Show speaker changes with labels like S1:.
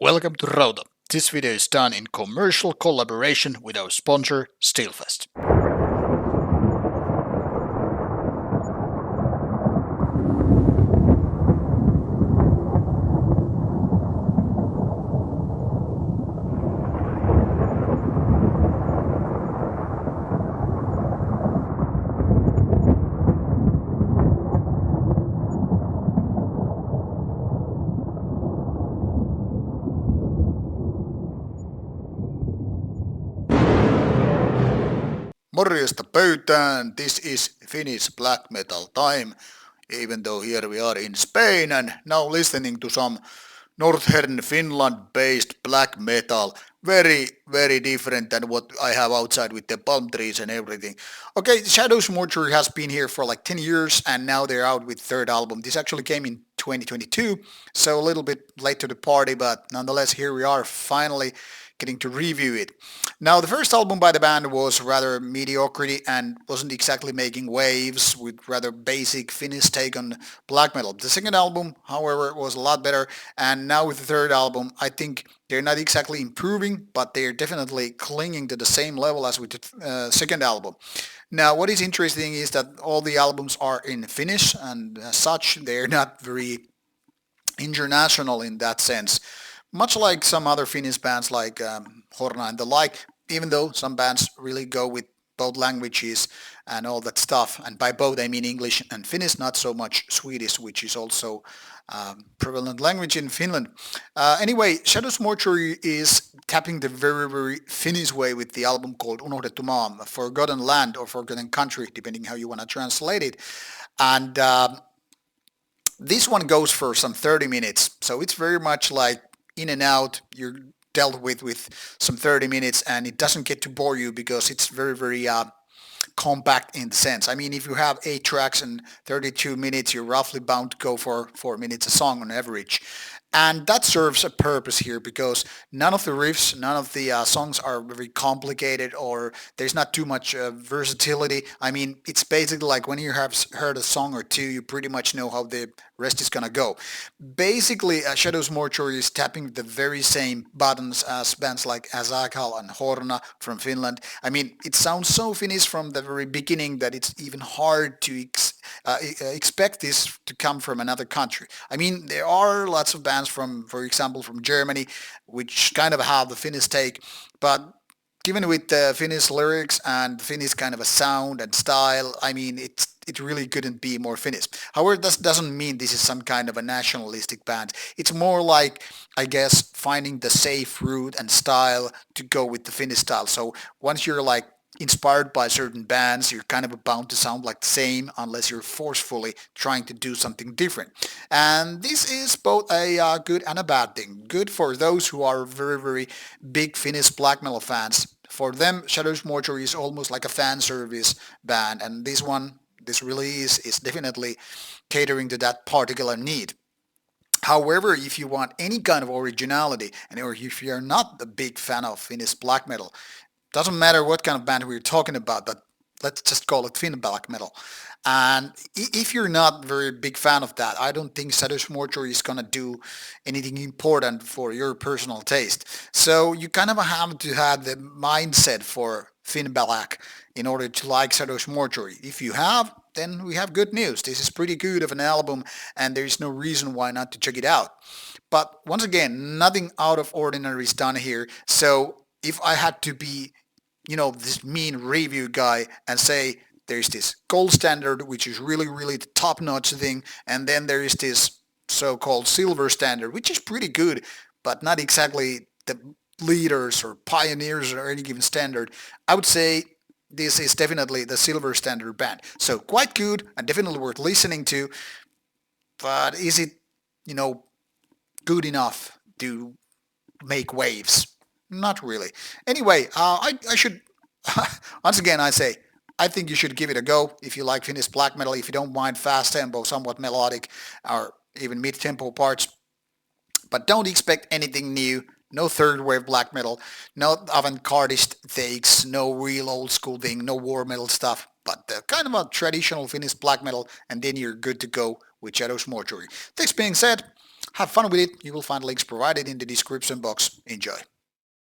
S1: Welcome to Rauta. This video is done in commercial collaboration with our sponsor, Steelfest. Morjesta pöytään, this is Finnish black metal time, even though here we are in Spain and now listening to some Northern Finland based black metal. Very different than what I have outside with the palm trees and everything. Okay, Shadows Mortuary has been here for like 10 years and now they're out with third album. This actually came in 2022, so a little bit late to the party, but nonetheless here we are finally getting to review it. Now, the first album by the band was rather mediocrity and wasn't exactly making waves with rather basic Finnish take on black metal. The second album, however, was a lot better, and now with the third album, I think they're not exactly improving, but they're definitely clinging to the same level as with the second album. Now, what is interesting is that all the albums are in Finnish, and as such, they're not very international in that sense. Much like some other Finnish bands like Horna and the like, even though some bands really go with both languages and all that stuff. And by both I mean English and Finnish, not so much Swedish, which is also prevalent language in Finland. Anyway, Shadows Mortuary is tapping the very Finnish way with the album called Unohdettu maa, Forgotten Land or Forgotten Country, depending how you want to translate it. And this one goes for some 30 minutes, so it's very much like in and out. You're dealt with some 30 minutes, and it doesn't get to bore you because it's very compact in the sense. I mean, if you have 8 tracks and 32 minutes, you're roughly bound to go for 4 minutes a song on average. And that serves a purpose here because none of the riffs, none of the songs are very complicated or there's not too much versatility. I mean, it's basically like when you have heard a song or two, you pretty much know how the rest is gonna go. Basically, Shadows Mortuary is tapping the very same buttons as bands like Azakal and Horna from Finland. I mean, it sounds so Finnish from the very beginning that it's even hard to expect this to come from another country. I mean, there are lots of bands from, for example, from Germany, which kind of have the Finnish take, but given with the Finnish lyrics and Finnish kind of a sound and style, I mean, it really couldn't be more Finnish. However, this doesn't mean this is some kind of a nationalistic band. It's more like, I guess, finding the safe route and style to go with the Finnish style. So once you're like inspired by certain bands, you're kind of bound to sound like the same unless you're forcefully trying to do something different. And this is both a good and a bad thing. Good for those who are very big Finnish black metal fans. For them, Shadows Mortuary is almost like a fan service band, and this release is definitely catering to that particular need. However, if you want any kind of originality, and or if you're not a big fan of Finnish black metal, doesn't matter what kind of band we're talking about, but let's just call it Finn black metal. And if you're not very big fan of that, I don't think Shadows Mortuary is gonna do anything important for your personal taste. So you kind of have to have the mindset for Finn black in order to like Shadows Mortuary. If you have, then we have good news. This is pretty good of an album, and there is no reason why not to check it out. But once again, nothing out of ordinary is done here. So if I had to be, this mean review guy and say there's this gold standard, which is really the top-notch thing, and then there is this so-called silver standard, which is pretty good, but not exactly the leaders or pioneers or any given standard, I would say this is definitely the silver standard band. So quite good and definitely worth listening to, but is it, good enough to make waves? Not really. Anyway, I should, once again I say, I think you should give it a go if you like Finnish black metal, if you don't mind fast tempo, somewhat melodic, or even mid-tempo parts. But don't expect anything new. No third wave black metal, no avant-gardist takes, no real old school thing, no war metal stuff, but kind of a traditional Finnish black metal, and then you're good to go with Shadows Mortuary. This being said, Have fun with it. You will find links provided in the description box. Enjoy.